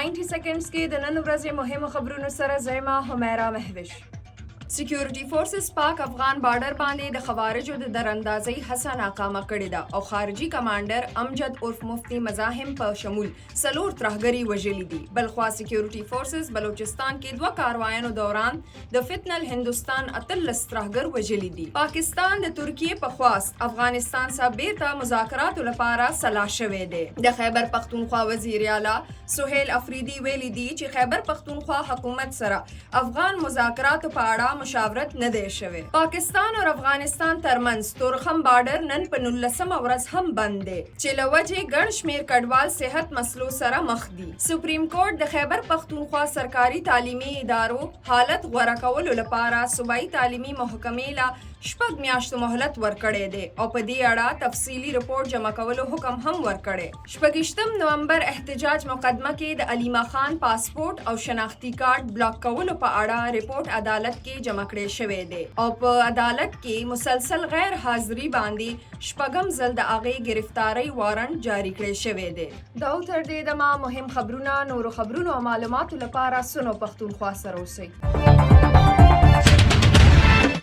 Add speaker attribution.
Speaker 1: 90 seconds کې د نن ورځې مهمو خبرونو سره زما حمیرا مهوش. سکیورټي فورسز پاک افغان بارډر باندې د خوارجو د دراندازۍ هڅه ناکامه کړې ده او خارجي کمانډر امجد عرف مفتی مزاحم په شمول 4 ترهګري وژلي دي. بلخوا سکیورټي فورسز بلوچستان کې 2 کاروایانو دوران د فتنل هندوستان 13 ترهګر وژلي دي. پاکستان د ترکیې په خواست افغانستان سره بیرته مذاکراتو لپاره سلا شوی دی. د خیبر پختونخوا وزیر اعلی سهیل افریدي ویلي دي چې خیبر پختونخوا حکومت سره افغان مذاکراتو په اړه مشاورت نه دی شوی. پاکستان او افغانستان ترمنځ تورخم بارډر نن په 19مه ورځ هم بند دی چې له وجې ګڼ شمېر کډوال صحت مسلو سره مخ دي. سپریم کورټ د خیبر پختونخوا سرکاري تعلیمي ادارو حالت غوره کولو لپاره صوبایي تعلیمي محکمې له 6 میاشتو مهلت ورکړی دی او په دې اړه تفصیلي رپورټ جمع کولو حکم هم ورکړی. 28 نومبر احتجاج مقدمه کې د علیما خان پاسپورت او شناختی کارت بلاک کولو په اړه رپورټ عدالت کې جمع کړی شوی دی او په عدالت کې مسلسل غیر حاضری باندې شپږم ځل د هغې گرفتاری وارنټ جاری کړی شوی دی. دا تر دې دمه مهم خبرونه نورو خبرونو او معلوماتو لپاره سنو پښتونخوا سره اوسئ.